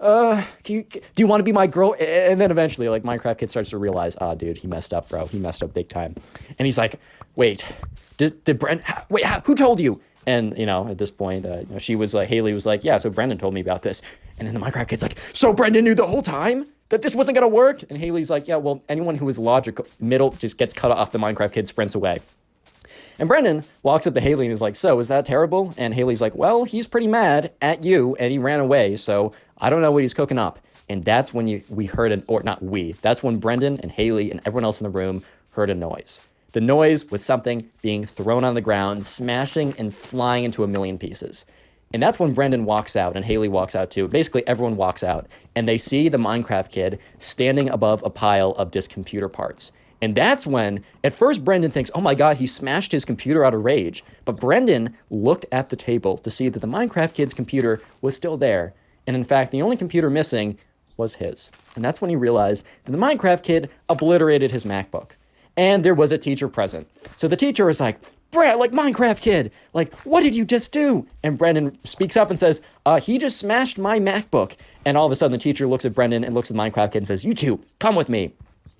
do you want to be my girl? And then eventually, like, Minecraft Kid starts to realize, ah, dude, he messed up, bro. He messed up big time. And he's like, wait, did Brent, wait, who told you? And, at this point, she was like, Haley was like, yeah, so Brendan told me about this. And then the Minecraft Kid's like, so Brendan knew the whole time that this wasn't going to work? And Haley's like, yeah, well, anyone who is logical, middle, just gets cut off. The Minecraft Kid sprints away. And Brendan walks up to Haley and is like, so, is that terrible? And Haley's like, well, he's pretty mad at you, and he ran away, so I don't know what he's cooking up. And that's when we heard that's when Brendan and Haley and everyone else in the room heard a noise. The noise was something being thrown on the ground, smashing and flying into a million pieces. And that's when Brendan walks out and Haley walks out too. Basically, everyone walks out, and they see the Minecraft Kid standing above a pile of just computer parts. And that's when, at first, Brendan thinks, oh my God, he smashed his computer out of rage. But Brendan looked at the table to see that the Minecraft Kid's computer was still there. And in fact, the only computer missing was his. And that's when he realized that the Minecraft Kid obliterated his MacBook. And there was a teacher present. So the teacher is like, Minecraft Kid, what did you just do? And Brendan speaks up and says, he just smashed my MacBook. And all of a sudden, the teacher looks at Brendan and looks at the Minecraft Kid and says, you two, come with me.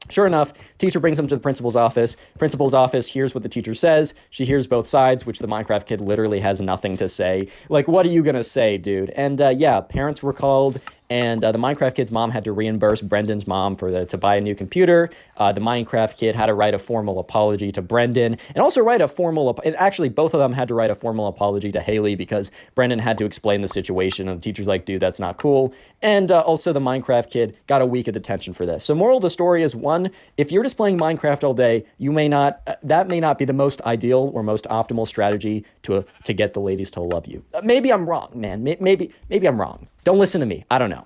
Sure enough, teacher brings him to the principal's office. Principal's office hears what the teacher says. She hears both sides, which the Minecraft Kid literally has nothing to say. Like, what are you going to say, dude? And yeah, parents were called, and the Minecraft Kid's mom had to reimburse Brendan's mom to buy a new computer. The Minecraft Kid had to write a formal apology to Brendan, and also and actually both of them had to write a formal apology to Haley because Brendan had to explain the situation, and the teacher's like, dude, that's not cool. And also the Minecraft Kid got a week of detention for this. So moral of the story is, one, if you're just playing Minecraft all day, that may not be the most ideal or most optimal strategy to get the ladies to love you. Maybe I'm wrong, man. Maybe I'm wrong. Don't listen to me. I don't know.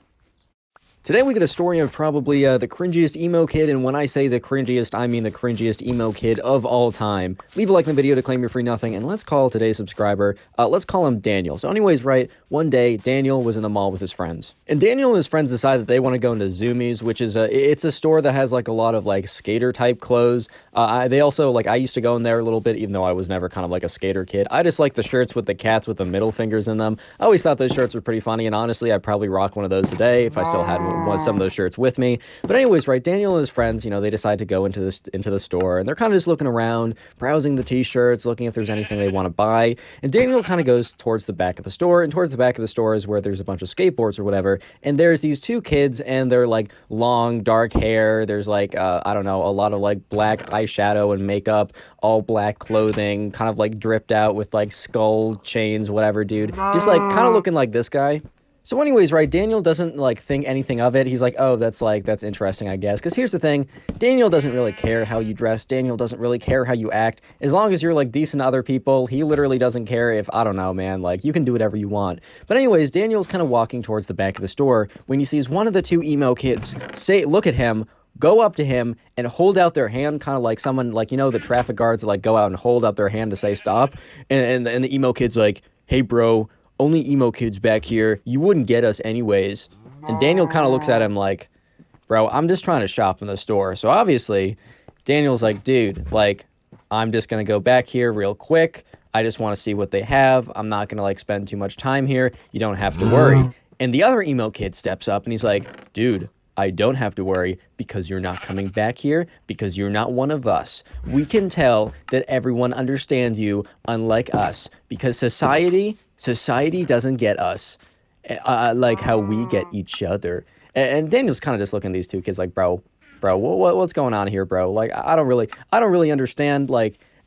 Today we get a story of probably the cringiest emo kid, and when I say the cringiest, I mean the cringiest emo kid of all time. Leave a like in the video to claim your free nothing, and let's call today's subscriber, let's call him Daniel. So anyways, right, one day, Daniel was in the mall with his friends. And Daniel and his friends decide that they want to go into Zoomies, which is it's a store that has a lot of skater-type clothes. They also, I used to go in there a little bit, even though I was never kind of a skater kid. I just like the shirts with the cats with the middle fingers in them. I always thought those shirts were pretty funny, and honestly, I'd probably rock one of those today if I still had some of those shirts with me. But anyways, right, Daniel and his friends, they decide to go into the store, and they're kind of just looking around, browsing the t-shirts, looking if there's anything they want to buy. And Daniel kind of goes towards the back of the store, and towards the back of the store is where there's a bunch of skateboards or whatever. And there's these two kids, and they're long, dark hair. There's I don't know, a lot of black eyeshadow and makeup, all black clothing, kind of dripped out with skull chains, whatever, dude. Just kind of looking like this guy. So anyways, right, Daniel doesn't think anything of it. He's like, oh, that's interesting, I guess. Because here's the thing, Daniel doesn't really care how you dress. Daniel doesn't really care how you act. As long as you're decent to other people, he literally doesn't care if, I don't know, man, you can do whatever you want. But anyways, Daniel's kind of walking towards the back of the store when he sees one of the two emo kids look at him, go up to him, and hold out their hand, kind of like someone, the traffic guards that go out and hold up their hand to say stop. And the emo kid's like, hey, bro, only emo kids back here. You wouldn't get us anyways. And Daniel kind of looks at him like, bro, I'm just trying to shop in the store. So obviously, Daniel's like, dude, I'm just going to go back here real quick. I just want to see what they have. I'm not going to spend too much time here. You don't have to worry. And the other emo kid steps up and he's like, dude, I don't have to worry because you're not coming back here, because you're not one of us. We can tell that everyone understands you, unlike us, because society doesn't get us like how we get each other. And Daniel's kind of just looking at these two kids like, bro, what's going on here, bro? I don't really understand,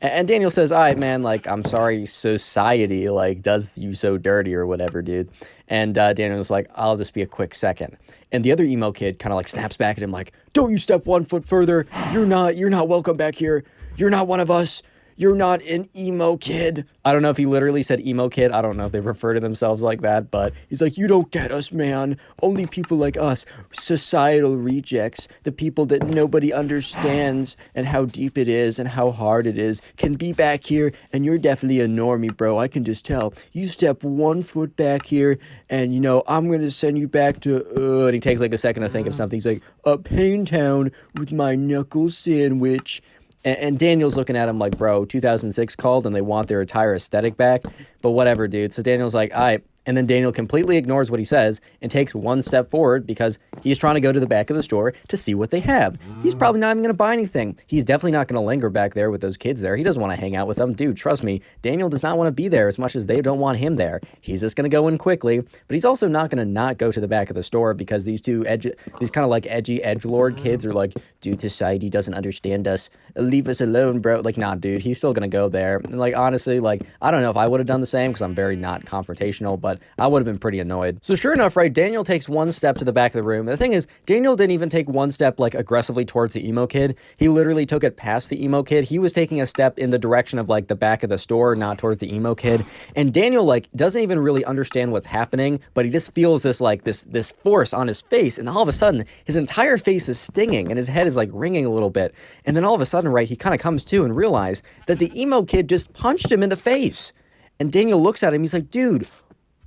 and Daniel says, all right, man, I'm sorry society, does you so dirty or whatever, dude. And Daniel's like, I'll just be a quick second. And the other emo kid kind of snaps back at him like, don't you step 1 foot further. You're not welcome back here. You're not one of us. You're not an emo kid. I don't know if he literally said emo kid. I don't know if they refer to themselves like that, but he's like, you don't get us, man. Only people like us, societal rejects, the people that nobody understands and how deep it is and how hard it is, can be back here, and you're definitely a normie, bro. I can just tell. You step 1 foot back here, and, I'm going to send you back to, and he takes a second to think of something. He's like, Pain Town with my knuckle sandwich. And Daniel's looking at him like, bro, 2006 called and they want their entire aesthetic back. But whatever, dude. So Daniel's like, all right. And then Daniel completely ignores what he says and takes one step forward because he's trying to go to the back of the store to see what they have. He's probably not even going to buy anything. He's definitely not going to linger back there with those kids there. He doesn't want to hang out with them. Dude, trust me, Daniel does not want to be there as much as they don't want him there. He's just going to go in quickly, but he's also not going to not go to the back of the store because these kind of like edgy edgelord kids are like, dude, society doesn't understand us. Leave us alone, bro. Like, nah, dude, he's still going to go there. And like, honestly, like, I don't know if I would have done the same because I'm very not confrontational, but I would have been pretty annoyed. So sure enough, right, Daniel takes one step to the back of the room. And the thing is, Daniel didn't even take one step like aggressively towards the emo kid. He literally took it past the emo kid. He was taking a step in the direction of like the back of the store, not towards the emo kid. And Daniel like doesn't even really understand what's happening, but he just feels this like this force on his face. And all of a sudden, his entire face is stinging and his head is like ringing a little bit. And then all of a sudden, right, he kind of comes to and realizes that the emo kid just punched him in the face. And Daniel looks at him. He's like, dude,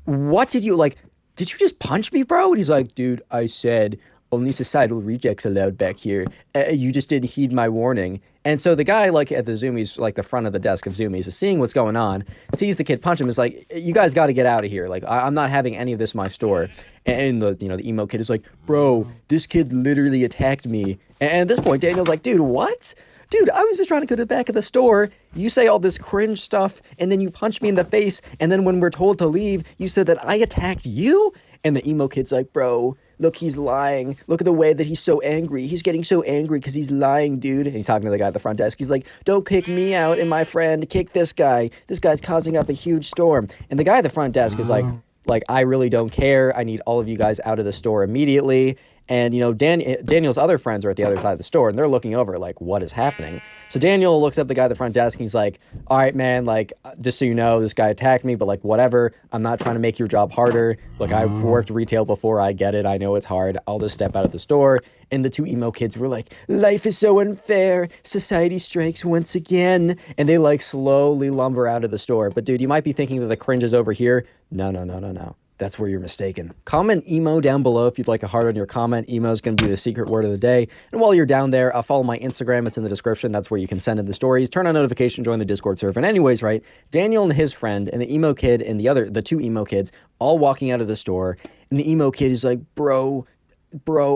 what did you like? Did you just punch me, bro? And he's like, dude, I said only societal rejects allowed back here. You just didn't heed my warning. And so the guy, like at the Zoomies, like the front of the desk of Zoomies, is seeing what's going on, sees the kid punch him, is like, you guys got to get out of here. Like, I'm not having any of this in my store. And the emo kid is like, bro, this kid literally attacked me. And at this point, Daniel's like, dude, what? Dude, I was just trying to go to the back of the store. You say all this cringe stuff, and then you punch me in the face. And then when we're told to leave, you said that I attacked you? And the emo kid's like, bro, look, he's lying. Look at the way that he's so angry. He's getting so angry because he's lying, dude. And he's talking to the guy at the front desk. He's like, don't kick me out and my friend. Kick this guy. This guy's causing up a huge storm. And the guy at the front desk is like, I really don't care. I need all of you guys out of the store immediately. And, Daniel's other friends are at the other side of the store, and they're looking over, like, what is happening? So Daniel looks up the guy at the front desk, and he's like, all right, man, like, just so you know, this guy attacked me, but, like, whatever. I'm not trying to make your job harder. Look, I've worked retail before. I get it. I know it's hard. I'll just step out of the store. And the two emo kids were like, life is so unfair. Society strikes once again. And they, like, slowly lumber out of the store. But, dude, you might be thinking that the cringe is over here. No. That's where you're mistaken. Comment emo down below if you'd like a heart on your comment. Emo is going to be the secret word of the day. And while you're down there, follow my Instagram. It's in the description. That's where you can send in the stories. Turn on notifications, join the Discord server. And anyways, right, Daniel and his friend and the emo kid and the two emo kids all walking out of the store. And the emo kid is like, bro,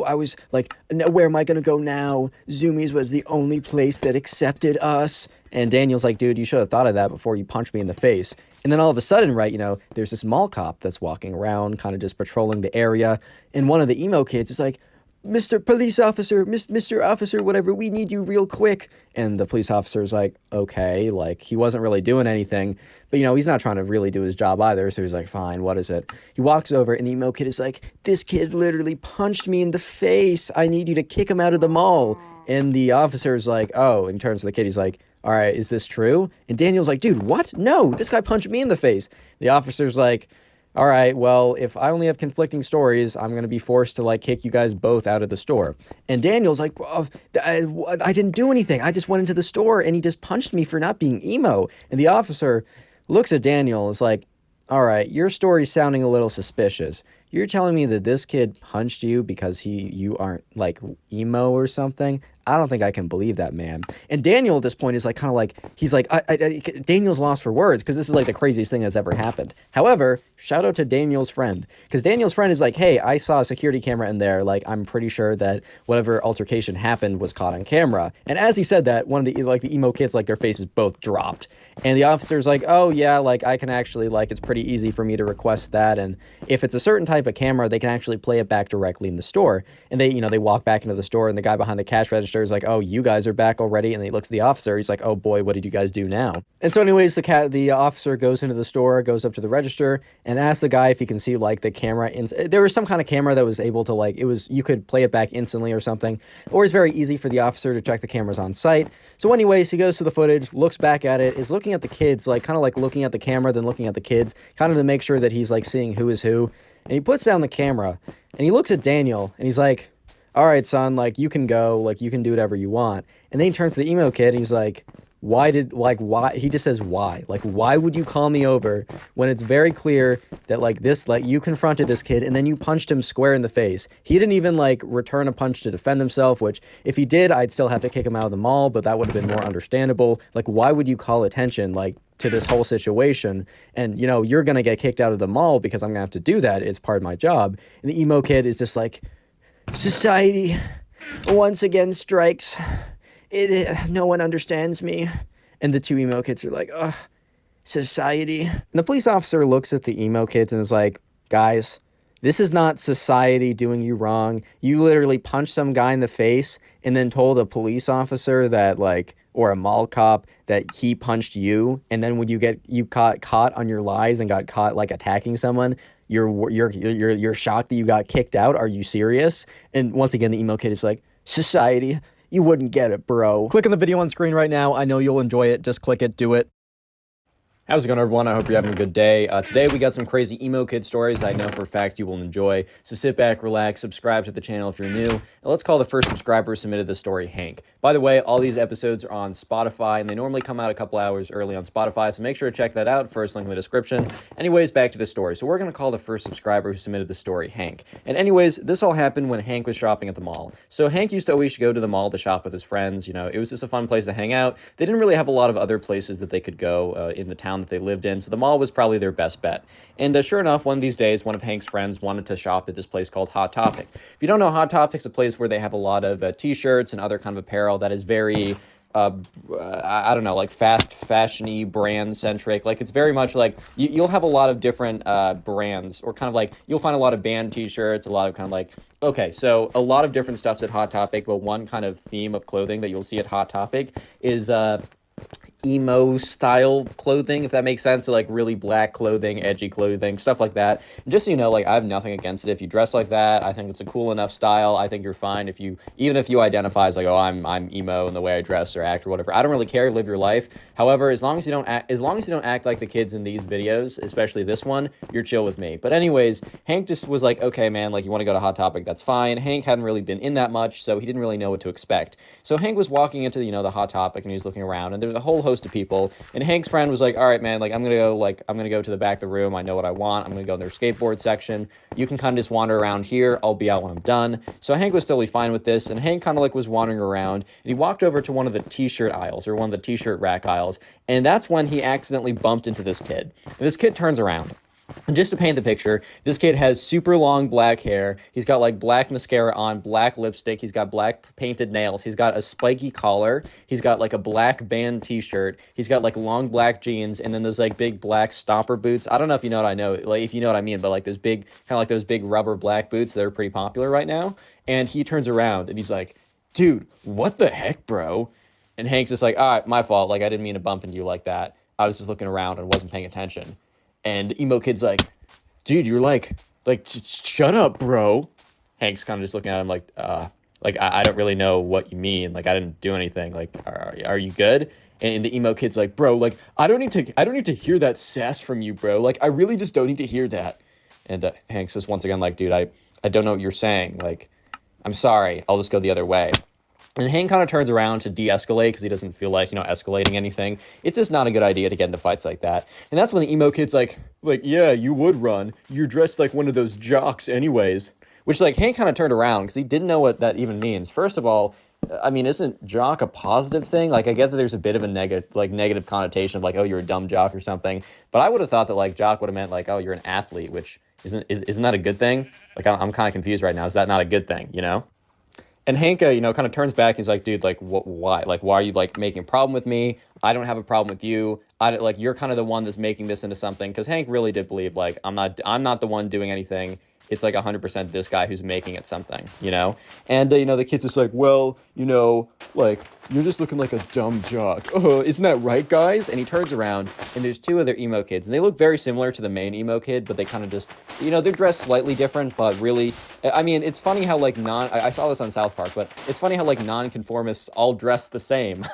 I was like, where am I going to go now? Zoomies was the only place that accepted us. And Daniel's like, dude, you should have thought of that before you punched me in the face. And then all of a sudden, right, there's this mall cop that's walking around, kind of just patrolling the area. And one of the emo kids is like, Mr. Police Officer, Mr. Officer, whatever, we need you real quick. And the police officer's like, okay, like, he wasn't really doing anything. But, he's not trying to really do his job either. So he's like, fine, what is it? He walks over, and the emo kid is like, this kid literally punched me in the face. I need you to kick him out of the mall. And the officer's like, oh, and turns to the kid, he's like, all right, is this true? And Daniel's like, dude, what? No, this guy punched me in the face. The officer's like, all right, well, if I only have conflicting stories, I'm going to be forced to, like, kick you guys both out of the store. And Daniel's like, I didn't do anything. I just went into the store, and he just punched me for not being emo. And the officer looks at Daniel and is like, all right, your story's sounding a little suspicious. You're telling me that this kid punched you because you aren't, like, emo or something? I don't think I can believe that, man. And Daniel at this point is like, kind of like, he's like, Daniel's lost for words because this is like the craziest thing that's ever happened. However, shout out to Daniel's friend, because Daniel's friend is like, hey, I saw a security camera in there. Like, I'm pretty sure that whatever altercation happened was caught on camera. And as he said that, one of the emo kids, like, their faces both dropped. And the officer's like, oh yeah, like, I can actually, like, it's pretty easy for me to request that. And if it's a certain type of camera, they can actually play it back directly in the store. And they walk back into the store, and the guy behind the cash register is like, oh, you guys are back already? And he looks at the officer. He's like, oh boy, what did you guys do now? And so anyways, the officer goes into the store, goes up to the register, and asks the guy if he can see, like, the camera. There was some kind of camera that was able to, like, you could play it back instantly or something. Or it's very easy for the officer to check the cameras on site. So anyways, he goes to the footage, looks back at it, is looking at the kids, like, kind of like looking at the camera, then looking at the kids, kind of to make sure that he's, like, seeing who is who. And he puts down the camera, and he looks at Daniel, and he's like, all right, son, like, you can go, like, you can do whatever you want. And then he turns to the emo kid, and he's like, why? He just says, why? Like, why would you call me over when it's very clear that, like, this, like, you confronted this kid, and then you punched him square in the face. He didn't even, like, return a punch to defend himself, which, if he did, I'd still have to kick him out of the mall, but that would have been more understandable. Like, why would you call attention? Like, to this whole situation. And, you know, you're going to get kicked out of the mall because I'm going to have to do that. It's part of my job. And the emo kid is just like, society once again strikes. No one understands me. And the two emo kids are like, ugh, society. And the police officer looks at the emo kids and is like, guys, this is not society doing you wrong. You literally punched some guy in the face and then told a police officer that, like, or a mall cop that he punched you. And then when you got caught on your lies and got caught like attacking someone, you're shocked that you got kicked out. Are you serious? And once again, the emo kid is like, society, you wouldn't get it, bro. Click on the video on screen right now. I know you'll enjoy it. Just click it. Do it. How's it going, everyone? I hope you're having a good day. Today, we got some crazy emo kid stories that I know for a fact you will enjoy. So sit back, relax, subscribe to the channel if you're new, and let's call the first subscriber who submitted this story Hank. By the way, all these episodes are on Spotify, and they normally come out a couple hours early on Spotify, so make sure to check that out. First link in the description. Anyways, back to the story. So we're going to call the first subscriber who submitted the story Hank. And anyways, this all happened when Hank was shopping at the mall. So Hank used to always go to the mall to shop with his friends. You know, it was just a fun place to hang out. They didn't really have a lot of other places that they could go in the town that they lived in, so the mall was probably their best bet. And sure enough, one of these days, one of Hank's friends wanted to shop at this place called Hot Topic. If you don't know, Hot Topic's a place where they have a lot of t-shirts and other kind of apparel that is very, I don't know, like fast fashion-y, brand-centric. Like, it's very much like, you'll have a lot of different brands, or kind of like, you'll find a lot of band t-shirts, a lot of kind of like, okay, so a lot of different stuff's at Hot Topic, but one kind of theme of clothing that you'll see at Hot Topic is emo style clothing, if that makes sense. So like really black clothing, edgy clothing, stuff like that. And just so you know, like, I have nothing against it if you dress like that. I think it's a cool enough style. I think you're fine if you, even if you identify as like, oh, I'm emo in the way I dress or act or whatever. I don't really care. Live your life. However, as long as you don't act like the kids in these videos, especially this one, you're chill with me. But anyways, Hank just was like, okay, man, like, you want to go to Hot Topic, that's fine. Hank hadn't really been in that much, so he didn't really know what to expect. So Hank was walking into, you know, the Hot Topic, and he was looking around, and there was a whole host of people, and Hank's friend was like, all right, man, like, I'm gonna go to the back of the room. I know what I want. I'm gonna go in their skateboard section. You can kind of just wander around here. I'll be out when I'm done. So Hank was totally fine with this, and Hank kind of like was wandering around, and he walked over to one of the t-shirt aisles, or one of the t-shirt rack aisles, and that's when he accidentally bumped into this kid. And this kid turns around. And just to paint the picture, this kid has super long black hair. He's got like black mascara on, black lipstick. He's got black painted nails. He's got a spiky collar. He's got like a black band t-shirt. He's got like long black jeans, and then those like big black stomper boots. I don't know if you know what I know, like if you know what I mean, but like those big, kind of like those big rubber black boots that are pretty popular right now. And he turns around and he's like, dude, what the heck, bro? And Hank's just like, all right, my fault. Like, I didn't mean to bump into you like that. I was just looking around and wasn't paying attention. And the emo kid's like, dude, you're like, shut up, bro. Hank's kind of just looking at him like, I don't really know what you mean. Like, I didn't do anything. Like, are you good? And the emo kid's like, bro, like, I don't need to hear that sass from you, bro. Like, I really just don't need to hear that. And Hank's just once again like, dude, I don't know what you're saying. Like, I'm sorry. I'll just go the other way. And Hank kind of turns around to de-escalate because he doesn't feel like, you know, escalating anything. It's just not a good idea to get into fights like that. And that's when the emo kid's like, yeah, you would run. You're dressed like one of those jocks anyways. Which, like, Hank kind of turned around because he didn't know what that even means. First of all, I mean, isn't jock a positive thing? Like, I get that there's a bit of a negative connotation of like, oh, you're a dumb jock or something. But I would have thought that like jock would have meant like, oh, you're an athlete, which isn't that a good thing? Like, I'm kind of confused right now. Is that not a good thing, you know? And Hank, you know, kind of turns back. He's like, dude, like, why? Like, why are you, like, making a problem with me? I don't have a problem with you. Like, you're kind of the one that's making this into something. Because Hank really did believe, like, I'm not the one doing anything. It's, like, 100% this guy who's making it something, you know? And, you know, the kid's just like, well, you know, like, you're just looking like a dumb jock. Oh, isn't that right, guys? And he turns around, and there's two other emo kids. And they look very similar to the main emo kid, but they kind of just, you know, they're dressed slightly different, but really, I mean, it's funny how, like, I saw this on South Park, but it's funny how, like, nonconformists all dress the same.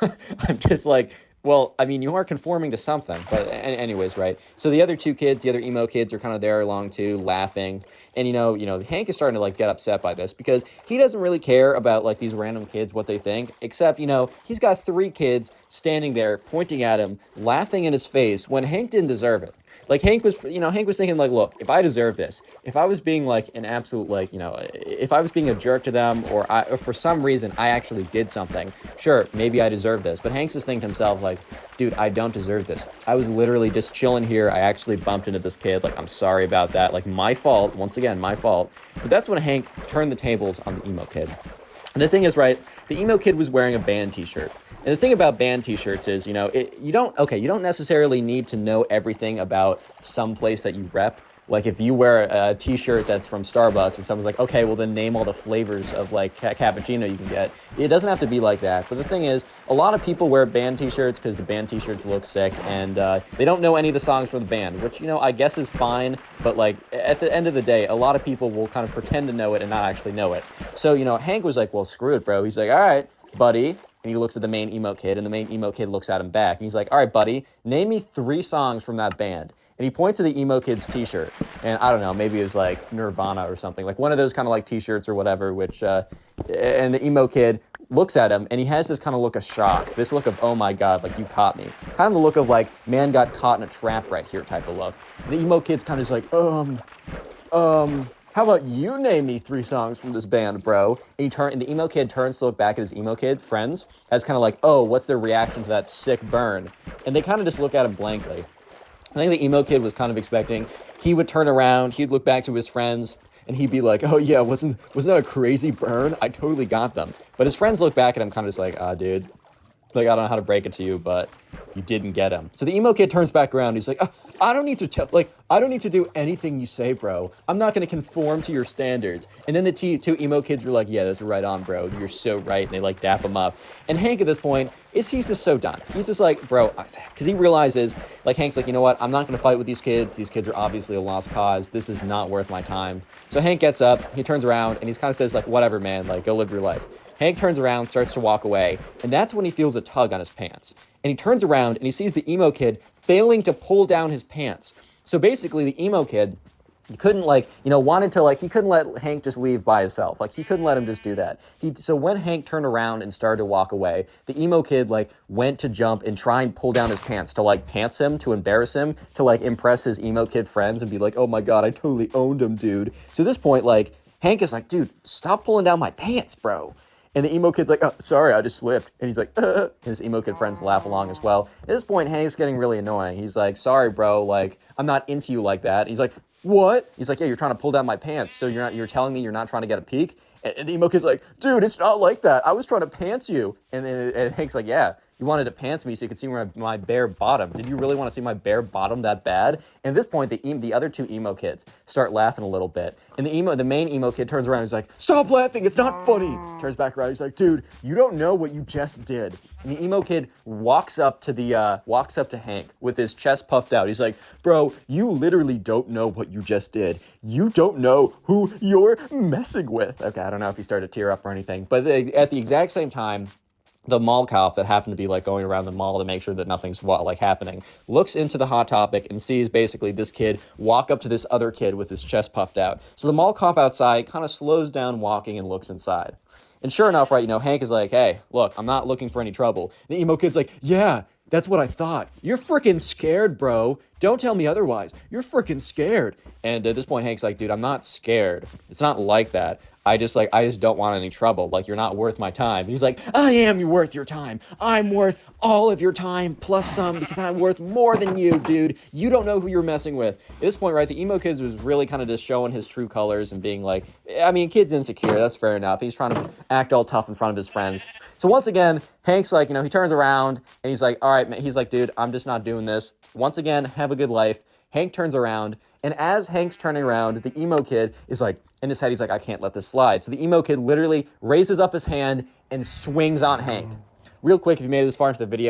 I'm just like, well, I mean, you are conforming to something, but anyways, right? So the other two kids, the other emo kids, are kind of there along too, laughing. And, you know, Hank is starting to, like, get upset by this because he doesn't really care about, like, these random kids, what they think, except, you know, he's got three kids standing there pointing at him, laughing in his face when Hank didn't deserve it. Like Hank was, Hank was thinking like, look, if I deserve this, if I was being like an absolute like, if I was being a jerk to them, or for some reason I actually did something, sure, maybe I deserve this. But Hank's just thinking to himself like, dude, I don't deserve this. I was literally just chilling here. I actually bumped into this kid. Like, I'm sorry about that. Like, my fault. Once again, my fault. But that's when Hank turned the tables on the emo kid. And the thing is, right, the emo kid was wearing a band t-shirt. And the thing about band t-shirts is, you don't necessarily need to know everything about some place that you rep. Like if you wear a t-shirt that's from Starbucks and someone's like, okay, well then name all the flavors of like cappuccino you can get. It doesn't have to be like that. But the thing is, a lot of people wear band t-shirts because the band t-shirts look sick, and they don't know any of the songs from the band, which, I guess is fine. But like at the end of the day, a lot of people will kind of pretend to know it and not actually know it. So, Hank was like, well, screw it, bro. He's like, all right, buddy. And he looks at the main emo kid, and the main emo kid looks at him back. And he's like, all right, buddy, name me 3 songs from that band. And he points to the emo kid's t-shirt. And I don't know, maybe it was like Nirvana or something. Like one of those kind of like t-shirts or whatever, which, and the emo kid looks at him, and he has this kind of look of shock. This look of, oh my God, like you caught me. Kind of the look of like, man got caught in a trap right here type of look. And the emo kid's kind of just like, how about you name me 3 songs from this band, bro? And the emo kid turns to look back at his emo kid friends as kind of like, oh, what's their reaction to that sick burn? And they kind of just look at him blankly. I think the emo kid was kind of expecting he would turn around, he'd look back to his friends, and he'd be like, oh yeah, wasn't that a crazy burn? I totally got them. But his friends look back at him kind of just like, dude, like, I don't know how to break it to you, but you didn't get him. So the emo kid turns back around. He's like, I don't need to do anything you say, bro. I'm not going to conform to your standards. And then the 2 emo kids were like, yeah, that's right on, bro. You're so right. And they like dap him up. And Hank at this point, he's just so done. He's just like, bro, because he realizes, like, Hank's like, you know what? I'm not going to fight with these kids. These kids are obviously a lost cause. This is not worth my time. So Hank gets up, he turns around, and he kind of says like, whatever, man, like, go live your life. Hank turns around, starts to walk away, and that's when he feels a tug on his pants. And he turns around and he sees the emo kid failing to pull down his pants. So basically the emo kid couldn't he couldn't let Hank just leave by himself. Like he couldn't let him just do that. So when Hank turned around and started to walk away, the emo kid went to jump and try and pull down his pants to pants him, to embarrass him, to impress his emo kid friends and be like, oh my God, I totally owned him, dude. So at this point, Hank is like, dude, stop pulling down my pants, bro. And the emo kid's like, oh, sorry, I just slipped. And he's like, And his emo kid friends laugh along as well. At this point, Hank's getting really annoying. He's like, sorry, bro, I'm not into you like that. And he's like, what? He's like, yeah, you're trying to pull down my pants. So you're telling me you're not trying to get a peek? And the emo kid's like, dude, it's not like that. I was trying to pants you. And Hank's like, yeah, you wanted to pants me so you could see my bare bottom. Did you really want to see my bare bottom that bad? And at this point, the other 2 emo kids start laughing a little bit. And the main emo kid turns around and he's like, stop laughing, it's not funny. Turns back around, he's like, dude, you don't know what you just did. And the emo kid walks up to Hank with his chest puffed out. He's like, bro, you literally don't know what you just did. You don't know who you're messing with. Okay, I don't know if he started to tear up or anything, but at the exact same time, the mall cop that happened to be going around the mall to make sure that nothing's happening looks into the Hot Topic and sees basically this kid walk up to this other kid with his chest puffed out. So the mall cop outside kind of slows down walking and looks inside. And sure enough, right, Hank is like, hey, look, I'm not looking for any trouble. The emo kid's like, yeah, that's what I thought. You're freaking scared, bro. Don't tell me otherwise. You're freaking scared. And at this point, Hank's like, dude, I'm not scared. It's not like that. I just don't want any trouble. You're not worth my time. And he's like, I am worth your time. I'm worth all of your time plus some because I'm worth more than you, dude. You don't know who you're messing with. At this point, right, the emo kid was really kind of just showing his true colors and being like, kid's insecure. That's fair enough. He's trying to act all tough in front of his friends. So once again, Hank's like, he turns around and he's like, all right, man. He's like, dude, I'm just not doing this. Once again, have a good life. Hank turns around, and as Hank's turning around, the emo kid is like, in his head, he's like, I can't let this slide. So the emo kid literally raises up his hand and swings on Hank. Real quick, if you made it this far into the video,